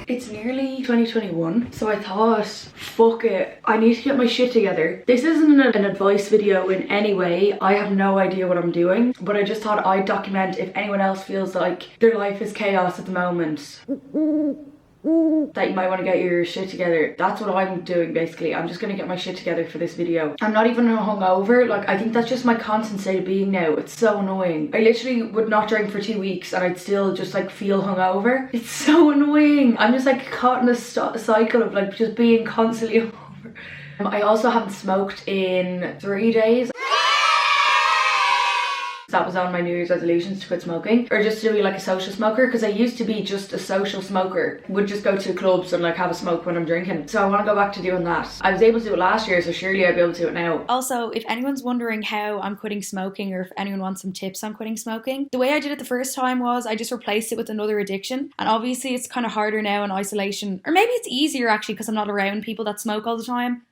It's nearly 2021, so I thought, fuck it, I need to get my shit together. This isn't an advice video in any way. I have no idea what I'm doing, but I just thought I'd document if anyone else feels like their life is chaos at the moment, that you might want to get your shit together. That's what I'm doing basically. I'm just gonna get my shit together for this video. I'm not even hungover. Like, I think that's just my constant state of being now. It's so annoying. I literally would not drink for 2 weeks and I'd still just like feel hungover. It's so annoying. I'm just like caught in a cycle of like just being constantly hungover. I also haven't smoked in 3 days. That was on my New Year's resolutions, to quit smoking, or just to be like a social smoker, because I used to be just a social smoker, would just go to clubs and like have a smoke when I'm drinking. So I want to go back to doing that. I was able to do it last year, so surely I'll be able to do it now. Also, if anyone's wondering how I'm quitting smoking, or if anyone wants some tips on quitting smoking, the way I did it the first time was I just replaced it with another addiction. And obviously it's kind of harder now in isolation, or maybe it's easier actually because I'm not around people that smoke all the time.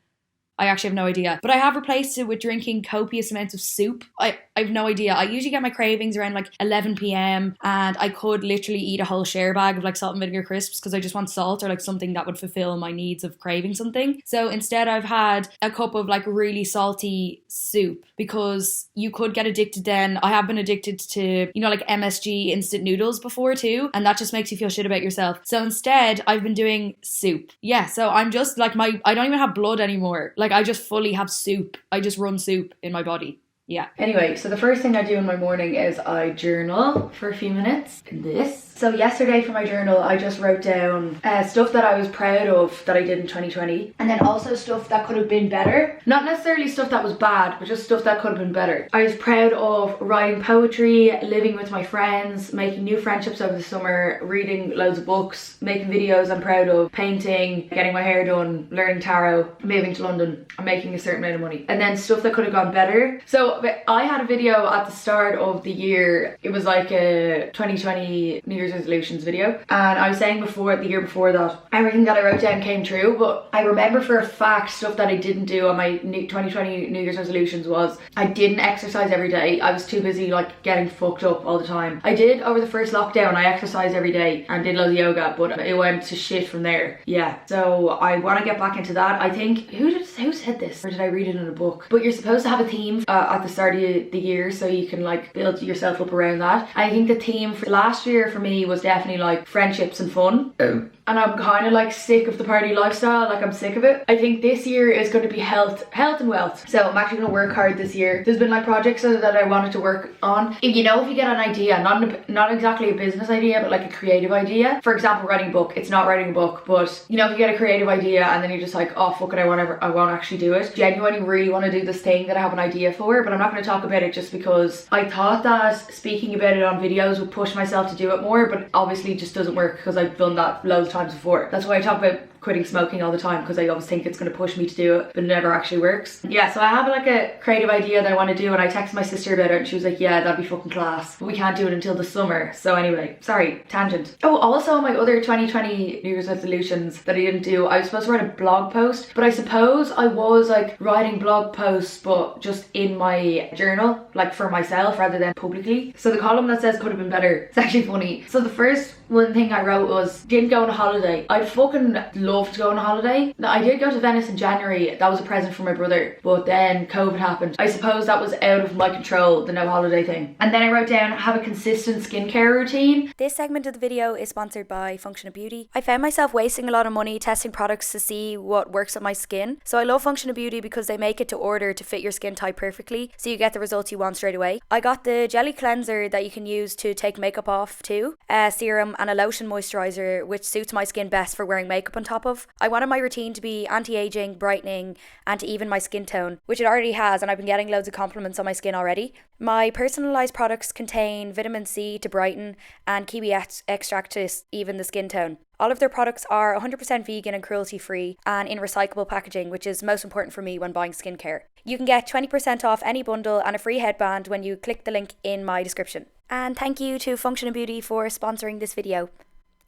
I actually have no idea. But I have replaced it with drinking copious amounts of soup. I have no idea. I usually get my cravings around like 11 p.m. and I could literally eat a whole share bag of like salt and vinegar crisps because I just want salt or like something that would fulfill my needs of craving something. So instead I've had a cup of like really salty soup, because you could get addicted then. I have been addicted to, you know, like MSG instant noodles before too, and that just makes you feel shit about yourself. So instead I've been doing soup. Yeah, so I'm just like I don't even have blood anymore. Like I just fully have soup. I just run soup in my body. Yeah. Anyway, so the first thing I do in my morning is I journal for a few minutes in this. So yesterday for my journal, I just wrote down stuff that I was proud of that I did in 2020. And then also stuff that could have been better. Not necessarily stuff that was bad, but just stuff that could have been better. I was proud of writing poetry, living with my friends, making new friendships over the summer, reading loads of books, making videos I'm proud of, painting, getting my hair done, learning tarot, moving to London, and making a certain amount of money. And then stuff that could have gone better. So I had a video at the start of the year. It was like a 2020 New Year's resolutions video, and I was saying before, the year before, that everything that I wrote down came true, but I remember for a fact stuff that I didn't do on my 2020 New Year's resolutions was I didn't exercise every day. I was too busy like getting fucked up all the time. I did over the first lockdown. I exercised every day and did loads of yoga, but it went to shit from there. Yeah, so I want to get back into that. I think who said this, or did I read it in a book? But you're supposed to have a theme at the start of the year so you can like build yourself up around that. I think the theme for last year for me was definitely like friendships and fun. And I'm kind of like sick of the party lifestyle. Like I'm sick of it. I think this year is going to be health and wealth. So I'm actually going to work hard this year. There's been like projects that I wanted to work on. If you get an idea, not exactly a business idea, but like a creative idea. For example, writing a book. It's not writing a book, but you know, if you get a creative idea and then you're just like, oh fuck it, I won't actually do it. Genuinely really want to do this thing that I have an idea for, but I'm not going to talk about it just because I thought that speaking about it on videos would push myself to do it more, but obviously it just doesn't work because I've done that loads of times before. That's why I talk about quitting smoking all the time, because I always think it's going to push me to do it, but it never actually works. Yeah, so I have like a creative idea that I want to do, and I texted my sister about it and she was like, yeah, that'd be fucking class, but we can't do it until the summer. So anyway, sorry, tangent. Oh, also my other 2020 New Year's resolutions that I didn't do, I was supposed to write a blog post, but I suppose I was like writing blog posts but just in my journal, like for myself rather than publicly. So the column that says could have been better, it's actually funny. So the first one thing I wrote was didn't go on a holiday. I'd fucking love to go on a holiday. Now, I did go to Venice in January. That was a present from my brother, but then COVID happened. I suppose that was out of my control, the no holiday thing. And then I wrote down have a consistent skincare routine. This segment of the video is sponsored by Function of Beauty. I found myself wasting a lot of money testing products to see what works with my skin. So I love Function of Beauty because they make it to order to fit your skin type perfectly, so you get the results you want straight away. I got the jelly cleanser that you can use to take makeup off too, serum and a lotion moisturiser which suits my skin best for wearing makeup on top of. I wanted my routine to be anti-aging, brightening and to even my skin tone, which it already has, and I've been getting loads of compliments on my skin already. My personalised products contain vitamin C to brighten and kiwi extract to even the skin tone. All of their products are 100% vegan and cruelty free and in recyclable packaging, which is most important for me when buying skincare. You can get 20% off any bundle and a free headband when you click the link in my description. And thank you to Function of Beauty for sponsoring this video.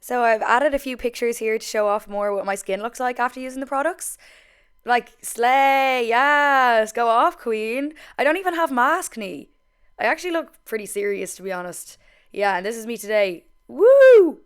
So I've added a few pictures here to show off more what my skin looks like after using the products. Like, slay, yes, go off queen. I don't even have mask knee. I actually look pretty serious, to be honest. Yeah, and this is me today. Woo!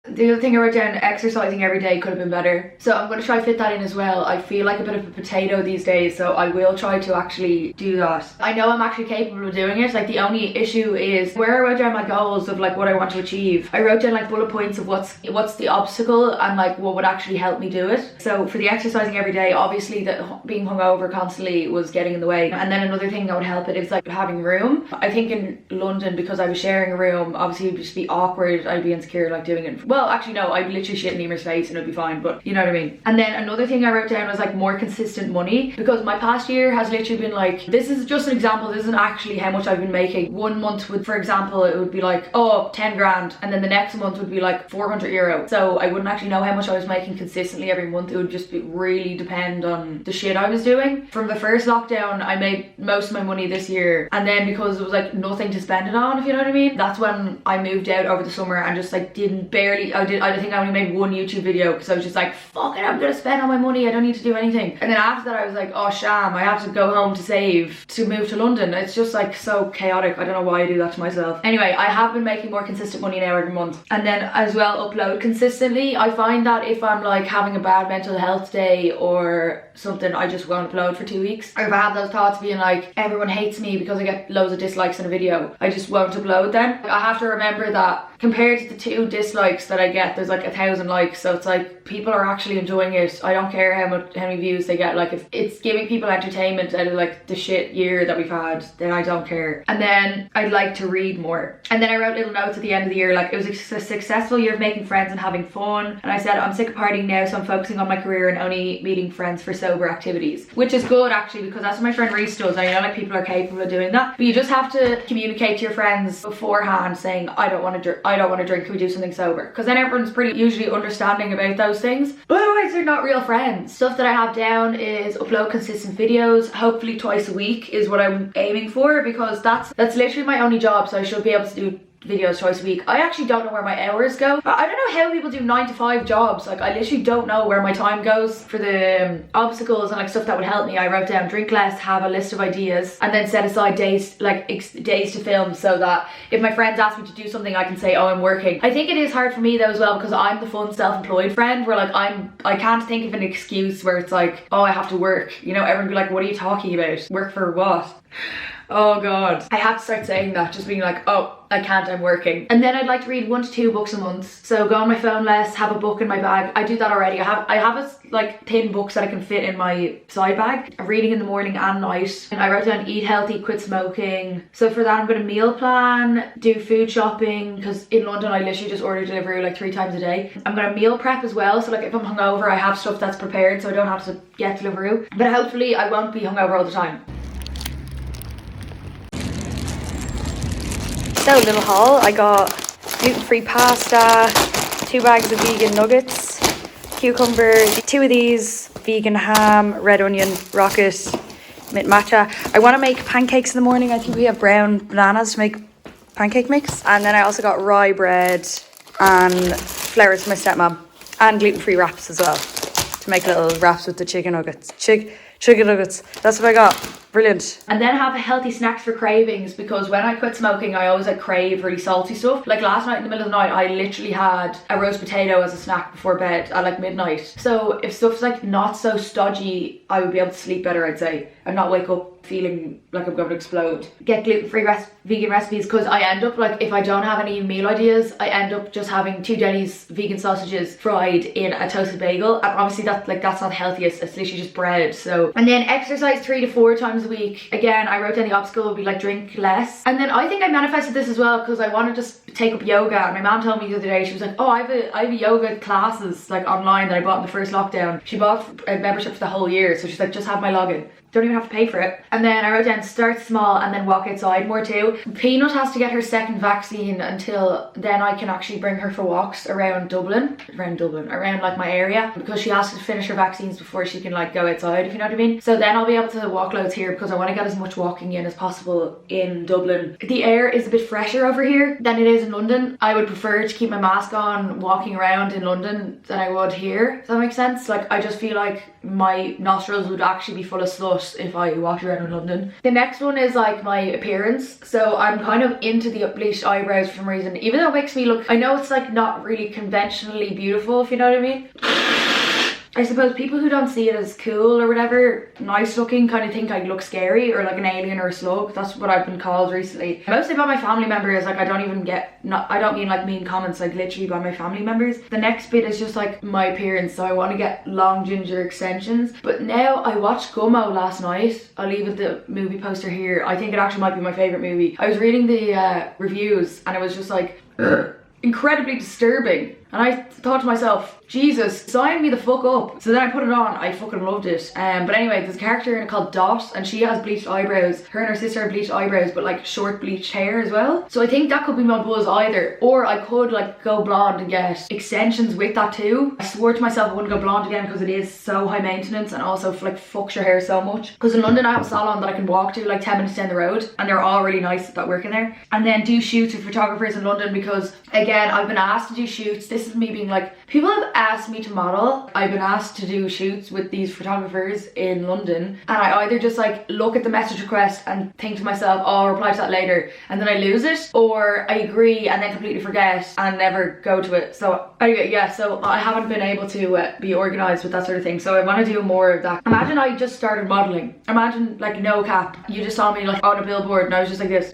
The other thing I wrote down, exercising every day could have been better. So I'm going to try fit that in as well. I feel like a bit of a potato these days, so I will try to actually do that. I know I'm actually capable of doing it. Like the only issue is where I wrote down my goals of like what I want to achieve. I wrote down like bullet points of what's the obstacle and like what would actually help me do it. So for the exercising every day, obviously that being hungover constantly was getting in the way. And then another thing that would help it is like having room. I think in London, because I was sharing a room, obviously it would just be awkward. I'd be insecure like doing it. Well, actually no, I'd literally shit in Emer's face and it'd be fine, but you know what I mean. And then another thing I wrote down was like more consistent money, because my past year has literally been like, this is just an example, this isn't actually how much I've been making. One month would, for example, it would be like, oh, 10 grand, and then the next month would be like 400 euro. So I wouldn't actually know how much I was making consistently every month. It would just really depend on the shit I was doing. From the first lockdown, I made most of my money this year, and then because it was like nothing to spend it on, if you know what I mean, that's when I moved out over the summer and just like I think I only made one YouTube video because I was just like, fuck it, I'm gonna spend all my money, I don't need to do anything. And then after that I was like, oh sham, I have to go home to save to move to London. It's just like so chaotic. I don't know why I do that to myself. Anyway, I have been making more consistent money now every month. And then as well, upload consistently. I find that if I'm like having a bad mental health day or something, I just won't upload for 2 weeks. Or if I have those thoughts being like, everyone hates me because I get loads of dislikes in a video, I just won't upload then. I have to remember that compared to the 2 dislikes that I get, there's like 1,000 likes, so it's like people are actually enjoying it. I don't care how many views they get. Like if it's giving people entertainment out of like the shit year that we've had, then I don't care. And then I'd like to read more. And then I wrote little notes at the end of the year like, it was a successful year of making friends and having fun, and I said I'm sick of partying now, so I'm focusing on my career and only meeting friends for sober activities, which is good actually, because that's what my friend Reese does. I know like people are capable of doing that, but you just have to communicate to your friends beforehand saying I don't want to drink, can we do something sober? Because then everyone's pretty usually understanding about those things, but otherwise they're not real friends. Stuff that I have down is upload consistent videos, hopefully twice a week is what I'm aiming for, because that's literally my only job, so I should be able to do videos twice a week. I actually don't know where my hours go. I don't know how people do 9 to 5 jobs. Like I literally don't know where my time goes. For the obstacles and like stuff that would help me, I wrote down drink less, have a list of ideas, and then set aside days days to film, so that if my friends ask me to do something I can say, oh, I'm working. I think it is hard for me though as well, because I'm the fun self-employed friend where like I can't think of an excuse where it's like, oh, I have to work, you know. Everyone be like, what are you talking about? Work for what? Oh god, I have to start saying that, just being like, oh, I can't, I'm working. And then I'd like to read 1 to 2 books a month. So go on my phone less, have a book in my bag. I do that already. I have a like thin books that I can fit in my side bag. I'm reading in the morning and night. And I wrote down eat healthy, quit smoking. So for that I'm going to meal plan, do food shopping, because in London I literally just order delivery like 3 times a day. I'm going to meal prep as well, so like if I'm hungover I have stuff that's prepared so I don't have to get Deliveroo. But hopefully I won't be hungover all the time. So little haul, I got gluten-free pasta, 2 bags of vegan nuggets, cucumber, 2 of these, vegan ham, red onion, rocket, mint matcha. I want to make pancakes in the morning. I think we have brown bananas to make pancake mix. And then I also got rye bread and flour for my stepmom, and gluten-free wraps as well, to make little wraps with the chicken nuggets. Chicken nuggets, that's what I got. Brilliant. And then have healthy snacks for cravings, because when I quit smoking I always like crave really salty stuff. Like last night in the middle of the night I literally had a roast potato as a snack before bed at like midnight. So if stuff's like not so stodgy, I would be able to sleep better, I'd say, and not wake up feeling like I'm going to explode. Get gluten-free vegan recipes, because I end up like, if I don't have any meal ideas, I end up just having 2 Denny's vegan sausages fried in a toasted bagel, and obviously that's not healthiest, it's literally just bread. So, and then exercise 3 to 4 times a week. Again, I wrote down the obstacle would be like drink less. And then I think I manifested this as well, because I wanted to just take up yoga, and my mom told me the other day, she was like, oh, I have a yoga classes like online that I bought in the first lockdown. She bought a membership for the whole year, so she's like, just have my login, don't even have to pay for it. And then I wrote down start small and then walk outside more too. Peanut has to get her 2nd vaccine, until then I can actually bring her for walks around Dublin, around like my area, because she has to finish her vaccines before she can like go outside, if you know what I mean. So then I'll be able to walk loads here, because I want to get as much walking in as possible in Dublin. The air is a bit fresher over here than it is in London. I would prefer to keep my mask on walking around in London than I would here. Does that make sense? Like I just feel like my nostrils would actually be full of soot bus if I walked around in London. The next one is like my appearance. So I'm kind of into the bleached eyebrows for some reason, even though it makes me look, I know it's like not really conventionally beautiful, if you know what I mean. I suppose people who don't see it as cool or whatever, nice looking, kind of think I look scary or like an alien or a slug. That's what I've been called recently. Mostly by my family members. Like I don't even get, I don't mean like mean comments, like literally by my family members. The next bit is just like my appearance. So I want to get long ginger extensions. But now I watched Gummo last night. I'll leave it the movie poster here. I think it actually might be my favourite movie. I was reading the reviews and it was just like incredibly disturbing. And I thought to myself, Jesus, sign me the fuck up. So then I put it on. I fucking loved it. But anyway, there's a character in it called Dot, and she has bleached eyebrows. Her and her sister have bleached eyebrows, but like short bleached hair as well. So I think that could be my buzz either. Or I could like go blonde and get extensions with that too. I swore to myself I wouldn't go blonde again because it is so high maintenance and also like fucks your hair so much. Because in London I have a salon that I can walk to like 10 minutes down the road, and they're all really nice that work in there. And then do shoots with photographers in London because again, I've been asked to do shoots. This is me being like, people have asked me to model. I've been asked to do shoots with these photographers in London, and I either just like look at the message request and think to myself, oh, I'll reply to that later, and then I lose it, or I agree and then completely forget and never go to it. So anyway, yeah, so I haven't been able to be organised with that sort of thing, so I want to do more of that. Imagine I just started modelling. Imagine like no cap, you just saw me like on a billboard and I was just like this.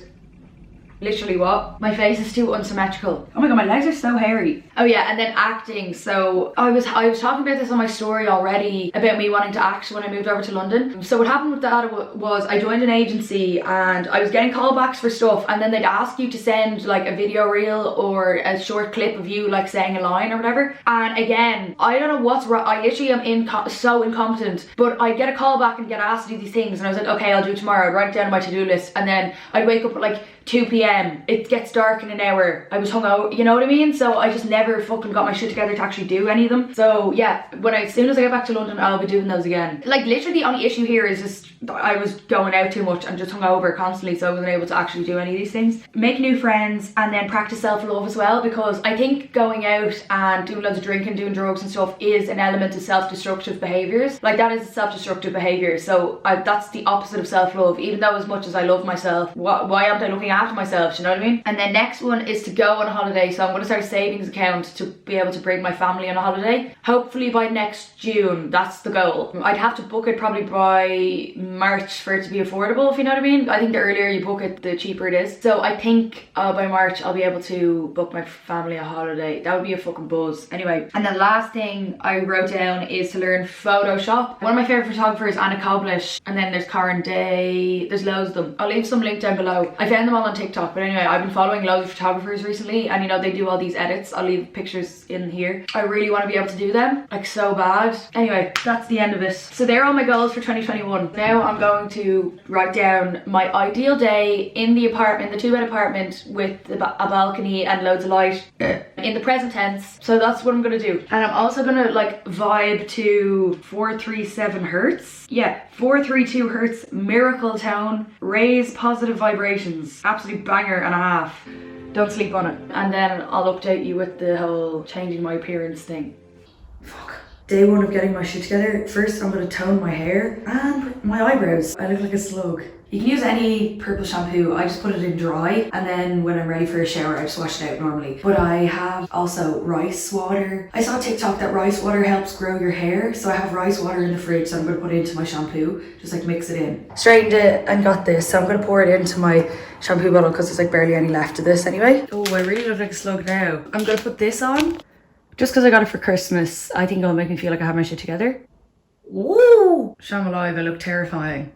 Literally what? My face is too unsymmetrical. Oh my god, my legs are so hairy. Oh yeah, and then acting. So I was talking about this on my story already about me wanting to act when I moved over to London. So what happened with that was I joined an agency and I was getting callbacks for stuff, and then they'd ask you to send like a video reel or a short clip of you like saying a line or whatever. And again, I don't know what's wrong. I literally am so incompetent, but I get a callback and get asked to do these things, and I was like, okay, I'll do it tomorrow. I'd write it down on my to-do list, and then I'd wake up at like 2 p.m. It gets dark in an hour. I was hungover, you know what I mean? So I just never fucking got my shit together to actually do any of them. So yeah, as soon as I get back to London, I'll be doing those again. Like literally the only issue here is just I was going out too much and just hungover constantly, so I wasn't able to actually do any of these things. Make new friends and then practice self-love as well, because I think going out and doing loads of drinking, doing drugs and stuff is an element of self-destructive behaviours. Like that is a self-destructive behaviour. So that's the opposite of self-love. Even though as much as I love myself, why aren't I looking after myself, do you know what I mean? And then next one is to go on a holiday. So I'm going to start a savings account to be able to bring my family on a holiday. Hopefully by next June, that's the goal. I'd have to book it probably by March for it to be affordable, if you know what I mean. I think the earlier you book it, the cheaper it is. So I think by March I'll be able to book my family a holiday. That would be a fucking buzz. Anyway, and the last thing I wrote down is to learn Photoshop. One of my favourite photographers, Anna Koblish, and then there's Karen Day. There's loads of them. I'll leave some link down below. I found them all on TikTok, but anyway, I've been following loads of photographers recently, and you know, they do all these edits. I'll leave pictures in here. I really want to be able to do them, like so bad. Anyway, that's the end of it. So they're all my goals for 2021. Now I'm going to write down my ideal day in the apartment, the 2-bed apartment with a balcony and loads of light in the present tense. So that's what I'm gonna do. And I'm also gonna like vibe to 437 hertz. Yeah, 432 hertz miracle tone, raise positive vibrations. Absolute banger and a half. Don't sleep on it. And then I'll update you with the whole changing my appearance thing. Fuck. Day one of getting my shit together. First I'm going to tone my hair and my eyebrows. I look like a slug. You can use any purple shampoo. I just put it in dry, and then when I'm ready for a shower I just wash it out normally. But I have also rice water. I saw TikTok that rice water helps grow your hair, so I have rice water in the fridge that I'm going to put into my shampoo. Just like mix it in. Straightened it and got this, so I'm going to pour it into my shampoo bottle because there's like barely any left of this anyway. Oh, I really look like a slug now. I'm going to put this on. Just because I got it for Christmas, I think it'll make me feel like I have my shit together. Woo! Sham alive, I look terrifying.